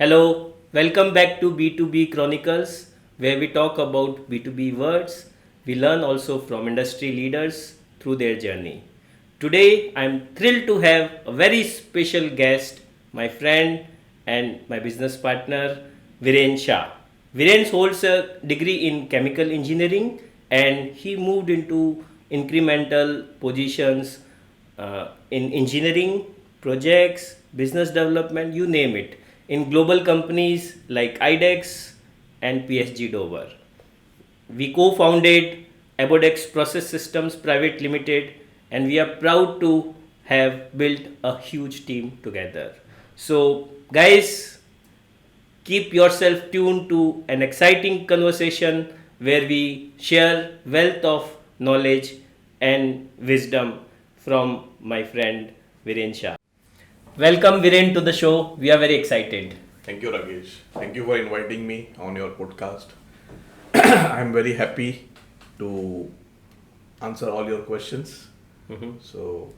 Hello, welcome back to B2B Chronicles, where we talk about B2B words. We learn also from industry leaders through their journey. Today, I'm thrilled to have a very special guest, my friend and my business partner, Viren Shah. Viren holds a degree in chemical engineering and he moved into incremental positions in engineering, projects, business development, you name it, in global companies like IDEX and PSG Dover. We co-founded Abodex Process Systems Private Limited, and we are proud to have built a huge team together. So, guys, keep yourself tuned to an exciting conversation where we share wealth of knowledge and wisdom from my friend Viren Shah. Welcome Viren to the show. We are very excited. Thank you, Ragesh. Thank you for inviting me on your podcast. I'm very happy to answer all your questions. So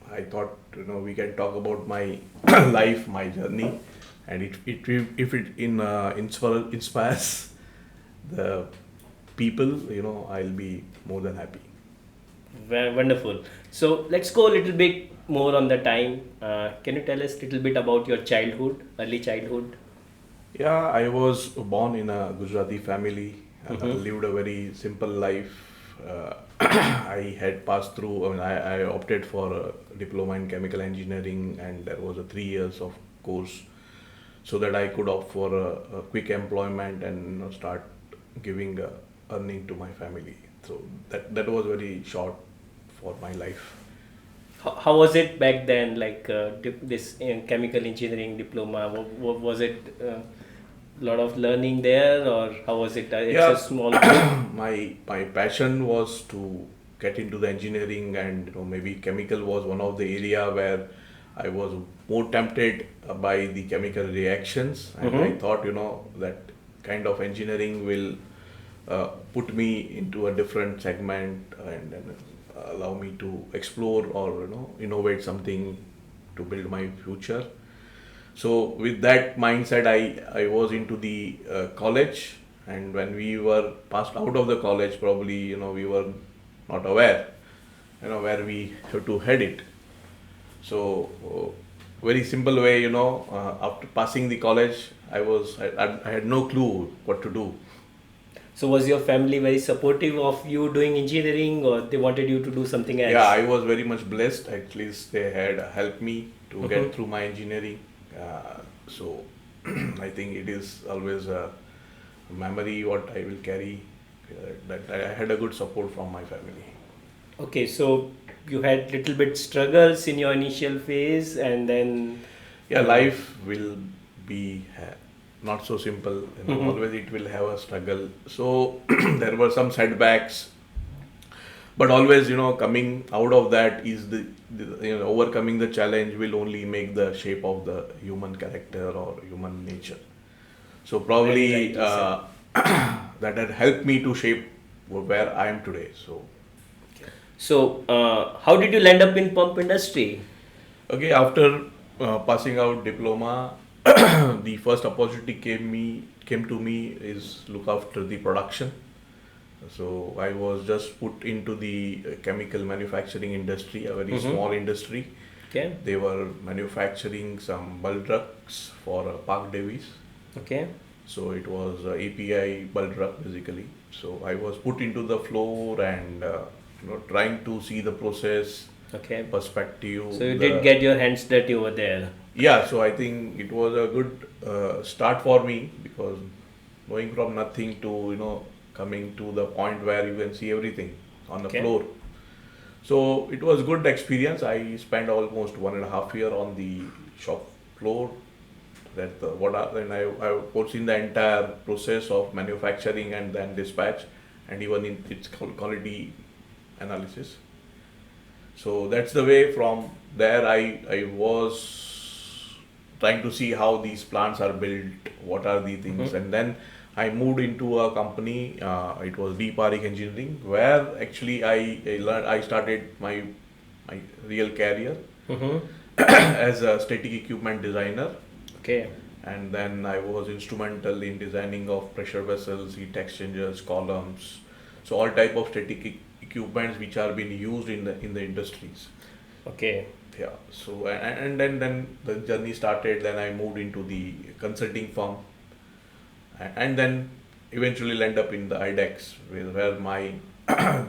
I thought we can talk about my life, my journey, and if it inspires the people, I'll be more than happy. Wonderful. So let's go a little bit more on the time. Can you tell us a little bit about your childhood, early childhood? Yeah, I was born in a Gujarati family. Lived a very simple life. I had passed through, I opted for a diploma in chemical engineering, and there was a 3 years of course so that I could opt for a quick employment and start giving earning to my family. So that was very short for my life. How was it back then? Like this chemical engineering diploma, was it a lot of learning there, or how was it? It's Yeah, a small group. my passion was to get into the engineering, and maybe chemical was one of the area where I was more tempted by the chemical reactions, and I thought that kind of engineering will put me into a different segment and allow me to explore or innovate something to build my future. So with that mindset, I was into the college, and when we were passed out of the college, probably we were not aware where we have to head it. So very simple way, after passing the college, I had no clue what to do. So was your family very supportive of you doing engineering, or they wanted you to do something else? Yeah, I was very much blessed. At least they had helped me to get through my engineering. So I think it is always a memory what I will carry. That I had a good support from my family. Okay, so you had little bit struggles in your initial phase, and then Yeah, life will be not so simple. Always it will have a struggle. So there were some setbacks, but always coming out of that is the overcoming the challenge will only make the shape of the human character or human nature. So very probably rightly that had helped me to shape where I am today. So so how did you land up in pump industry? okay, after passing out diploma, the first opportunity came to me is look after the production. So I was just put into the chemical manufacturing industry, a very small industry. Okay, They were manufacturing some bulk drugs for Park Davies. okay, So it was API bulk drug basically. So I was put into the floor and trying to see the process okay. perspective. So you did get your hands dirty over there. Yeah, so I think it was a good start for me because going from nothing to coming to the point where you can see everything on the Okay. floor. So it was good experience. I spent almost 1.5 years on the shop floor. And I foreseen the entire process of manufacturing and then dispatch, and even in its quality analysis. So that's the way from there I was trying to see how these plants are built, what are the things, and then I moved into a company. It was Deep Engineering, where actually I learned. I started my real career as a static equipment designer. Okay. and then I was instrumental in designing of pressure vessels, heat exchangers, columns, so all type of static equipments which are being used in the industries. Okay. Yeah. So and then the journey started. Then I moved into the consulting firm, and then eventually land up in the IDEX, where my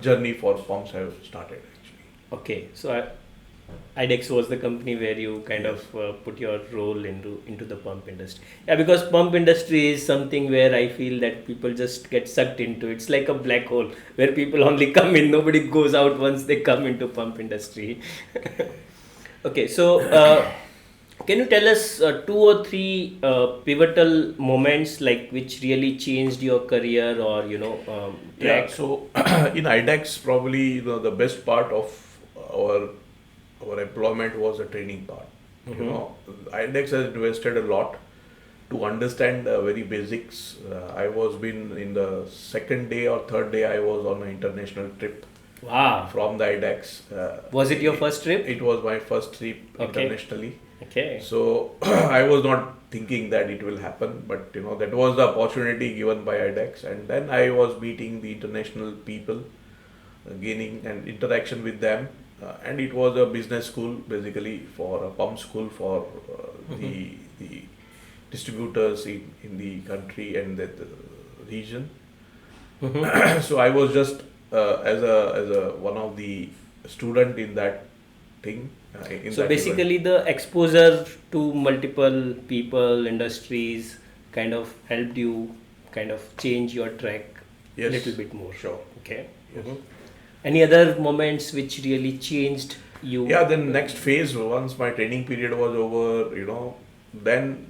journey for firms have started actually. Okay. So IDEX was the company where you kind Yes. of put your role into the pump industry. Yeah, because pump industry is something where I feel that people just get sucked into. It's like a black hole where people only come in, nobody goes out once they come into pump industry. Okay, so can you tell us two or three pivotal moments like which really changed your career or Yeah. track? So in IDEX, probably the best part of our our employment was the training part. Mm-hmm. IDEX has invested a lot to understand the very basics. I was been in the second day or third day. I was on an international trip Wow. from the IDEX. Was it your first trip? It was my first trip Okay. internationally. Okay. So I was not thinking that it will happen, but that was the opportunity given by IDEX, and then I was meeting the international people, gaining an interaction with them, and it was a business school basically for a pump school for the distributors in the country and the region. Mm-hmm. So I was just as a one of the student in that thing in So that event. basically, the exposure to multiple people, industries, kind of helped you kind of change your track a Yes, little bit more. sure. Okay. Yes. Mhm. Any other moments which really changed you? Yeah, then next phase, once my training period was over, then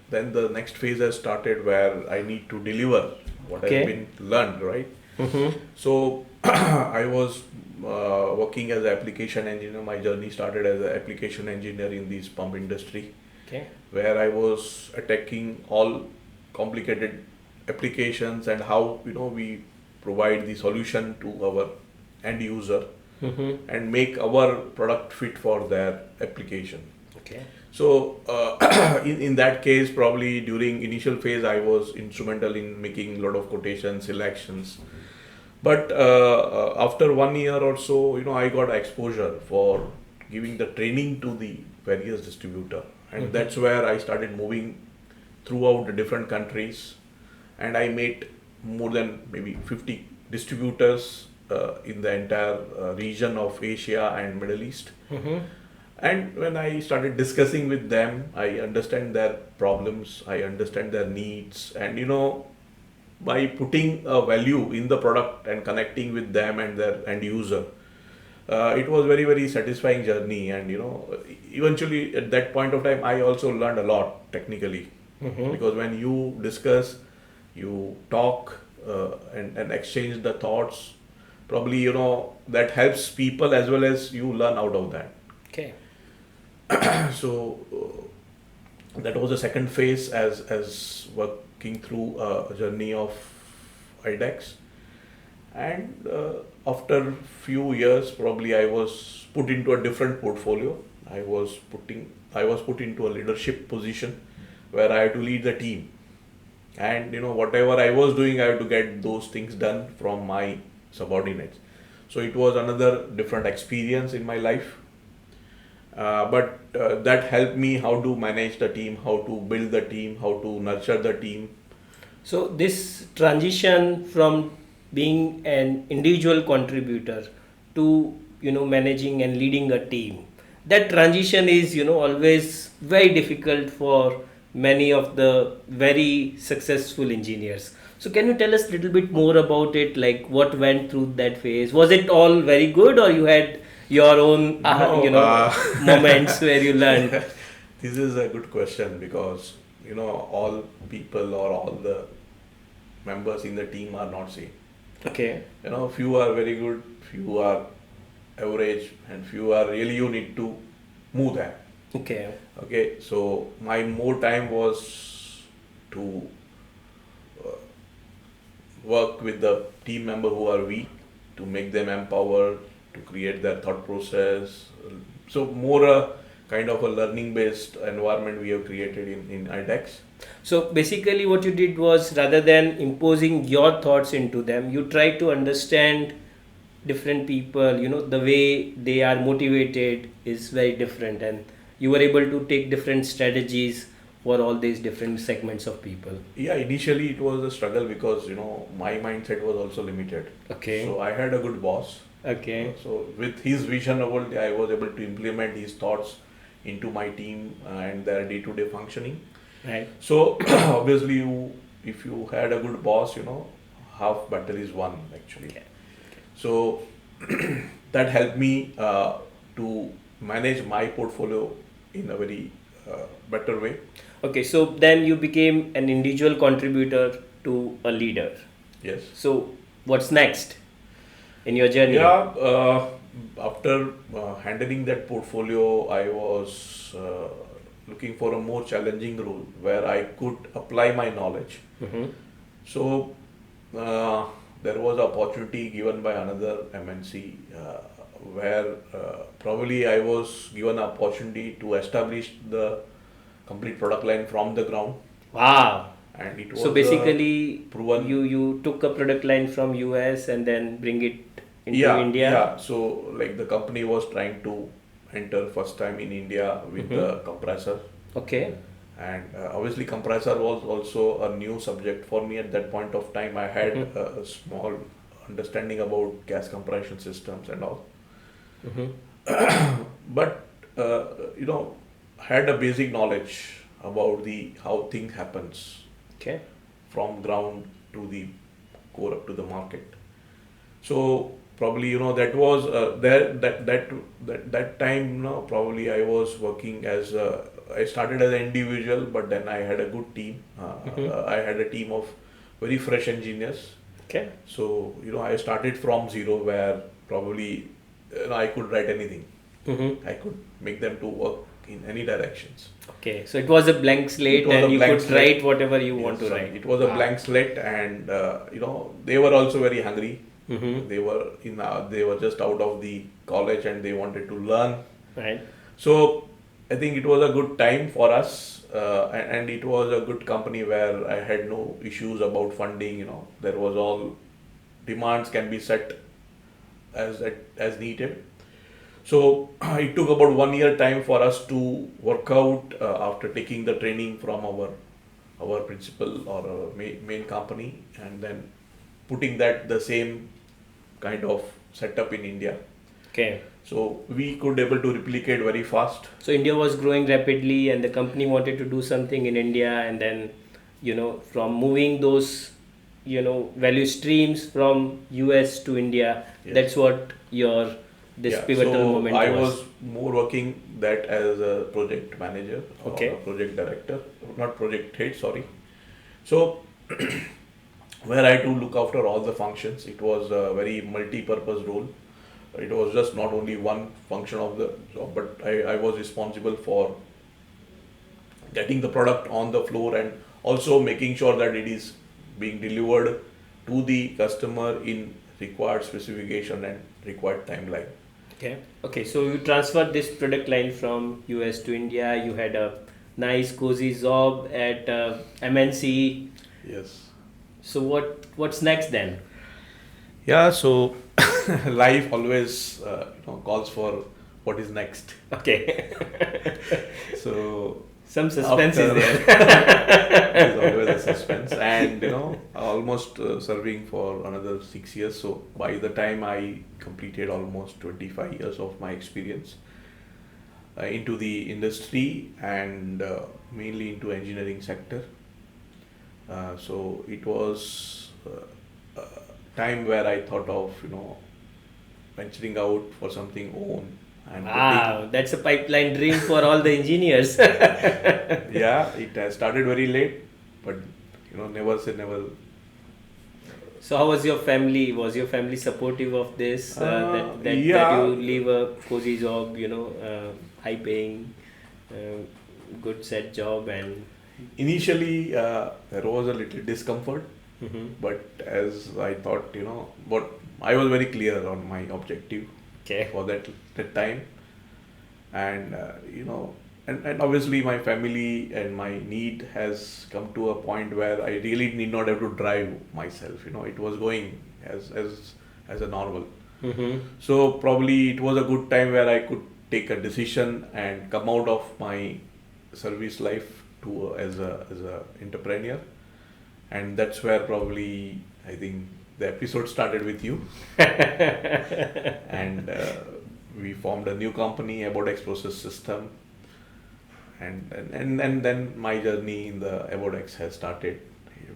the next phase has started where I need to deliver what has Okay. been learned, right? Mm-hmm. So I was working as an application engineer. My journey started as an application engineer in this pump industry, Okay. where I was attacking all complicated applications and how we provide the solution to our end user Mm-hmm. and make our product fit for their application. Okay. So in that case, probably during initial phase, I was instrumental in making a lot of quotations, selections. But after 1 year or so, I got exposure for giving the training to the various distributor, and that's where I started moving throughout the different countries, and I met more than maybe 50 distributors in the entire region of Asia and Middle East. Mm-hmm. And when I started discussing with them, I understand their problems, I understand their needs, and by putting a value in the product and connecting with them and their end user, it was very very satisfying journey. And eventually at that point of time, I also learned a lot technically, Mm-hmm. because when you discuss, you talk, and exchange the thoughts, probably that helps people as well as you learn out of that. Okay. So that was the second phase as working through a journey of IDEX, and after few years, probably I was put into a different portfolio. I was put into a leadership position where I had to lead the team, and whatever I was doing, I had to get those things done from my subordinates. So it was another different experience in my life, but that helped me how to manage the team, how to build the team, how to nurture the team. So this transition from being an individual contributor to managing and leading a team, that transition is always very difficult for many of the very successful engineers. So can you tell us a little bit more about it, like what went through that phase? Was it all very good or you had your own No, moments where you learned? this is a good question, because all people or all the members in the team are not same. Okay. Few are very good, few are average, and few are really you need to move that. Okay. Okay, so my more time was to work with the team member who are weak, to make them empowered, to create their thought process. So more kind of a learning-based environment we have created in IDEX. So basically, what you did was rather than imposing your thoughts into them, you try to understand different people. The way they are motivated is very different, and you were able to take different strategies for all these different segments of people. Yeah, initially it was a struggle because my mindset was also limited. Okay. So I had a good boss. Okay. So with his vision about, I was able to implement his thoughts into my team and their day-to-day functioning. Right. So obviously, if you had a good boss, half battle is won actually. Okay. So that helped me to manage my portfolio in a very better way. Okay. So then you became an individual contributor to a leader. Yes. So what's next in your journey? Yeah. After handling that portfolio, I was looking for a more challenging role where I could apply my knowledge. Mm-hmm. So there was an opportunity given by another MNC where probably I was given an opportunity to establish the complete product line from the ground, Wow. and it was So basically, proven. you took a product line from US and then bring it into Yeah, India. yeah. So like the company was trying to enter first time in India with the compressor, Okay. and obviously compressor was also a new subject for me at that point of time. I had a small understanding about gas compression systems and all, but had a basic knowledge about the how thing happens Okay. from ground to the core up to the market. So probably that was there that time. Probably I was working as I started as an individual, but then I had a good team. I had a team of very fresh engineers. Okay. So I started from zero, where probably I could write anything. I could make them to work in any directions. Okay. So it was a blank slate, It was and a you blank could slate. write whatever you want to Yes, write. it was a blank slate, and they were also very hungry. Mm-hmm. They were just out of the college and they wanted to learn. Right. So I think it was a good time for us, and it was a good company where I had no issues about funding. There was all demands can be set as needed. So it took about 1 year time for us to work out after taking the training from our principal or our main company, and then putting that the same kind of setup in India. Okay. So we could able to replicate very fast. So India was growing rapidly, and the company wanted to do something in India, and then from moving those value streams from US to India. Yes. That's what your pivotal so moment I was. was more working that as a project manager or Okay. a project director, not project head, sorry. So where I had to look after all the functions. It was a very multi-purpose role. It was just not only one function of the job, but I was responsible for getting the product on the floor and also making sure that it is being delivered to the customer in required specification and required timeline. Okay. Okay. So you transferred this product line from US to India. You had a nice cozy job at MNC. Yes. So what's next then? Yeah, so life always calls for what is next. Okay. So Some suspense is after- there. there's always a suspense, and almost serving for another 6 years. So by the time I completed almost 25 years of my experience into the industry and mainly into engineering sector. So it was a time where I thought of venturing out for something own and Wow, that's a pipeline dream for all the engineers. yeah, it has started very late, but never say never. So how was your family? Was your family supportive of this? That yeah. you leave a cozy job, high paying, good set job, and Initially, there was a little discomfort, but as I thought, but I was very clear on my objective okay. for that time, and and obviously my family and my need has come to a point where I really need not have to drive myself. It was going as a normal. Mm-hmm. So probably it was a good time where I could take a decision and come out of my service life to as a entrepreneur, and that's where probably I think the episode started with you, and we formed a new company about X Process System, and then my journey in the Abodex has started.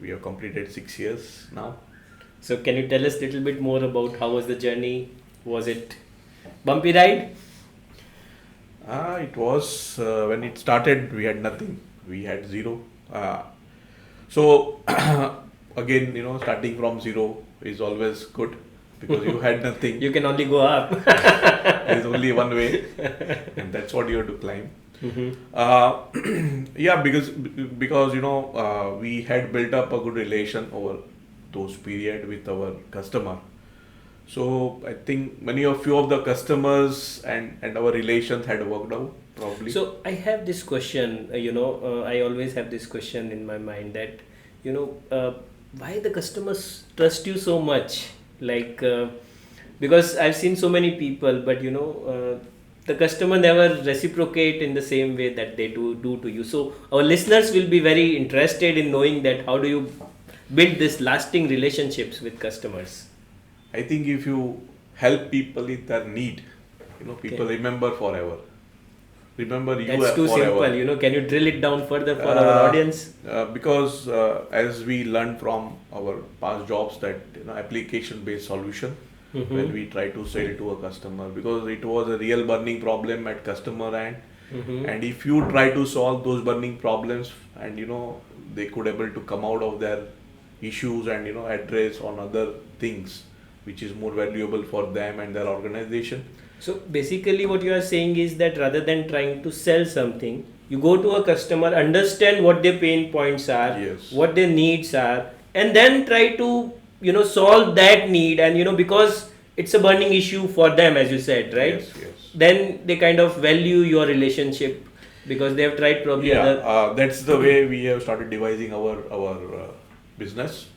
We have completed 6 years now. So can you tell us a little bit more about how was the journey? Was it bumpy ride? It was when it started, we had nothing. We had zero. So again, starting from zero is always good because you had nothing. You can only go up. There is only one way, and that's what you have to climb. Yeah, because we had built up a good relation over those period with our customer. So I think few of the customers and our relations had worked out probably. So I have this question, I always have this question in my mind that, why the customers trust you so much? Like, because I've seen so many people, but the customer never reciprocate in the same way that they do to you. So our listeners will be very interested in knowing that how do you build this lasting relationships with customers? I think if you help people in their need, people remember forever. Remember you That's too forever. simple. Can you drill it down further for our audience? Because as we learned from our past jobs that application-based solution when we try to sell to a customer, because it was a real burning problem at customer end, and if you try to solve those burning problems and they could able to come out of their issues and address on other things which is more valuable for them and their organization. So basically what you are saying is that rather than trying to sell something, you go to a customer, understand what their pain points are, Yes. what their needs are, and then try to solve that need, and because it's a burning issue for them, as you said, right? Yes. Then they kind of value your relationship because they have tried probably other. That's the way we have started devising our business.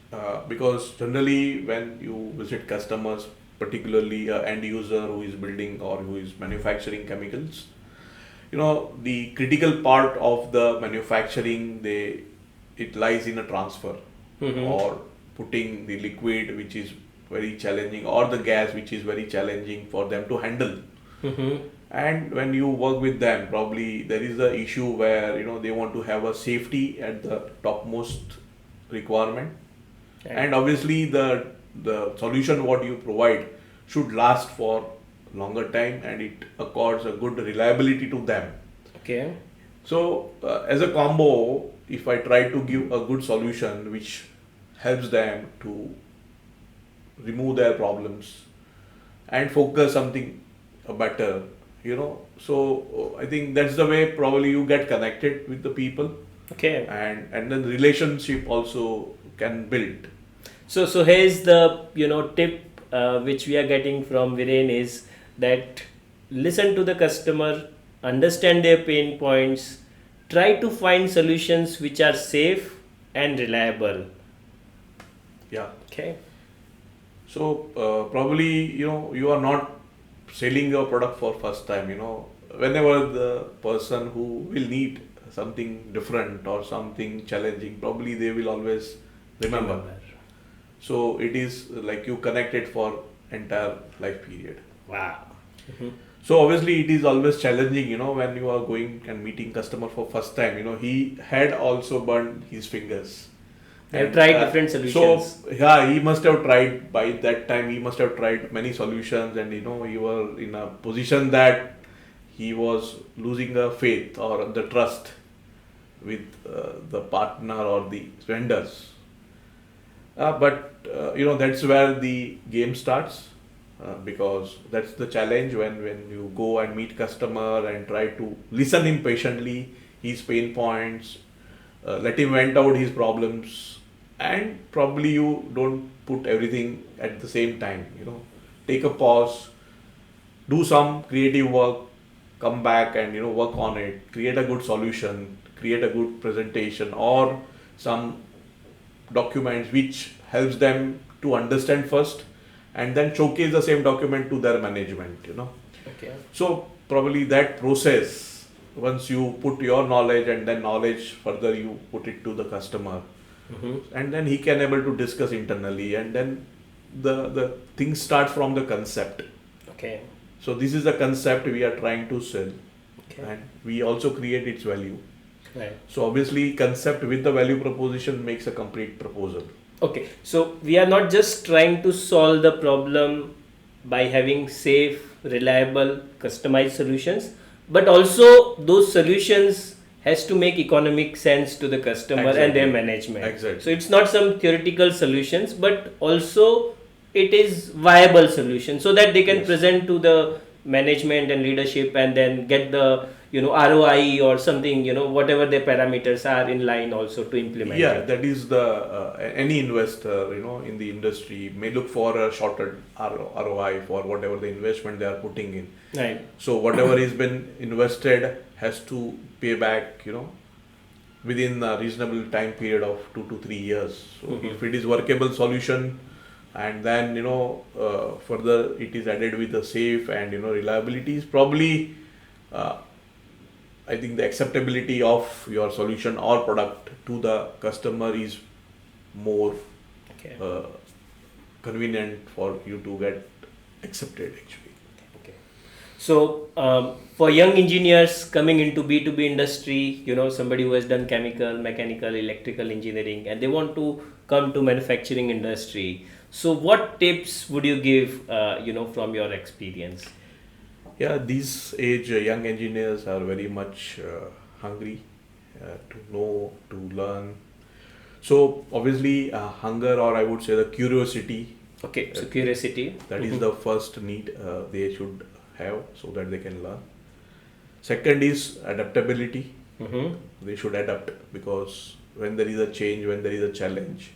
Because generally when you visit customers, particularly end user who is building or who is manufacturing chemicals, the critical part of the manufacturing, it lies in a transfer or putting the liquid which is very challenging or the gas which is very challenging for them to handle. And when you work with them, probably there is a issue where they want to have a safety at the topmost requirement. And obviously the solution what you provide should last for longer time and it accords a good reliability to them. Okay. So as a combo, if I try to give a good solution which helps them to remove their problems and focus something better, so I think that's the way probably you get connected with the people. Okay. And then relationship also can build. So here's the tip which we are getting from Viren is that listen to the customer, understand their pain points, try to find solutions which are safe and reliable. Yeah. Okay. So probably you are not selling your product for first time. Whenever the person who will need something different or something challenging, probably they will always remember. So it is like you connected for entire life period. Wow. So obviously it is always challenging, when you are going and meeting customer for first time, he had also burned his fingers. I've tried different solutions. So yeah, he must have tried by that time. He must have tried many solutions, and he were in a position that he was losing a faith or the trust with the partner or the vendors. But that's where the game starts, because that's the challenge when you go and meet customer and try to listen him patiently, his pain points, let him vent out his problems, and probably you don't put everything at the same time. Take a pause, do some creative work, come back and work on it, create a good solution, create a good presentation or some documents which helps them to understand first and then showcase the same document to their management. Okay. So probably that process, once you put your knowledge and then knowledge further you put it to the customer, and then he can able to discuss internally, and then the thing starts from the concept. Okay. So this is the concept we are trying to sell, Okay. and we also create its value. Right. So obviously concept with the value proposition makes a complete proposal. Okay, so we are not just trying to solve the problem by having safe, reliable, customized solutions, but also those solutions has to make economic sense to the customer and their Exactly. management. Exactly. So it's not some theoretical solutions, but also it is viable solution so that they can Yes. present to the management and leadership and then get the ROI or something, whatever their parameters are in line also to implement Yeah, it. that is the any investor in the industry may look for a shorter ROI for whatever the investment they are putting in. Right. So whatever is been invested has to pay back within a reasonable time period of 2 to 3 years. So if it is workable solution and then further it is added with the safe and reliability is probably I think the acceptability of your solution or product to the customer is more Okay. convenient for you to get accepted actually. Okay. So, for young engineers coming into B2B industry, somebody who has done chemical, mechanical, electrical engineering, and they want to come to manufacturing industry. So, what tips would you give, from your experience? Yeah, these age young engineers are very much hungry to know, to learn. So obviously hunger, or I would say the curiosity, Okay. So, curiosity. that is the first need they should have so that they can learn. Second is adaptability. Mm-hmm. They should adapt because when there is a change, when there is a challenge,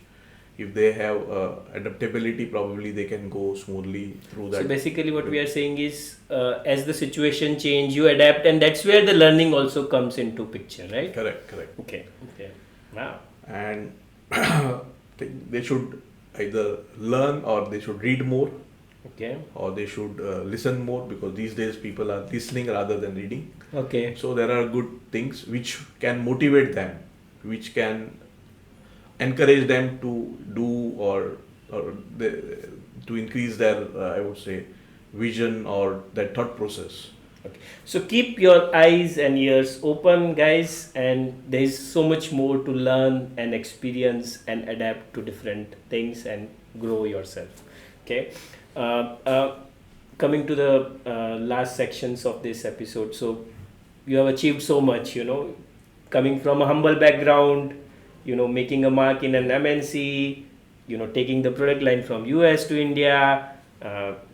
if they have adaptability, probably they can go smoothly through that. So basically, what we are saying is, as the situation change, you adapt, and that's where the learning also comes into picture, right? Correct, correct. Okay. Okay. Wow. And they should either learn or they should read more Okay. or they should listen more, because these days people are listening rather than reading. Okay. So there are good things which can motivate them, which can encourage them to do or to increase their I would say vision or their thought process. Okay. So keep your eyes and ears open, guys, and there is so much more to learn and experience and adapt to different things and grow yourself. Okay. Coming to the last sections of this episode, so you have achieved so much, coming from a humble background, making a mark in an MNC, taking the product line from US to India,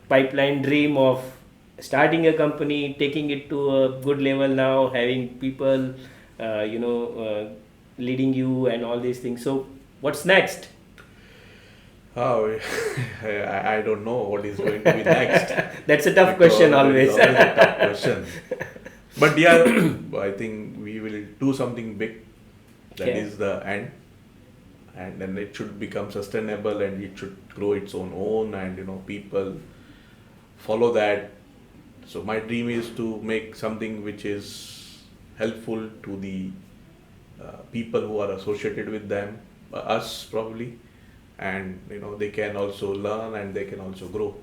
pipeline dream of starting a company, taking it to a good level now, having people, leading you and all these things. So, what's next? Oh, I don't know what is going to be next. That's a tough Because question it always. is always a tough question. But yeah, I think we will do something big. That Okay. is the end, and then it should become sustainable and it should grow its own, and people follow that. So my dream is to make something which is helpful to the people who are associated with them, us probably, and they can also learn and they can also grow.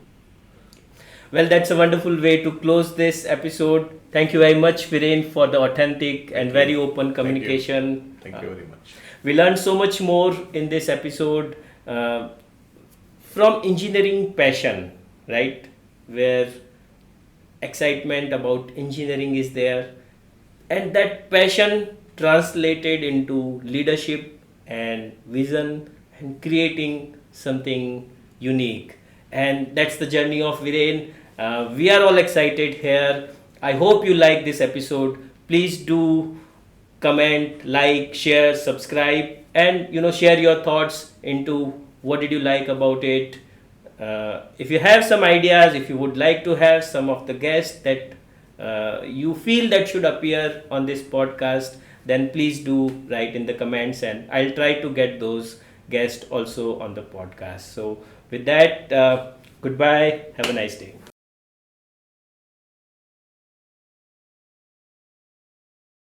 Well, that's a wonderful way to close this episode. Thank you very much, Viren, for the authentic and you. very open Thank you. communication. Thank you very much. We learned so much more in this episode from engineering passion, right? Where excitement about engineering is there, and that passion translated into leadership and vision and creating something unique. And that's the journey of Viren. We are all excited here. I hope you like this episode. Please do comment, like, share, subscribe, and share your thoughts into what did you like about it. If you have some ideas, if you would like to have some of the guests that you feel that should appear on this podcast, then please do write in the comments, and I'll try to get those guests also on the podcast. So with that, goodbye, have a nice day.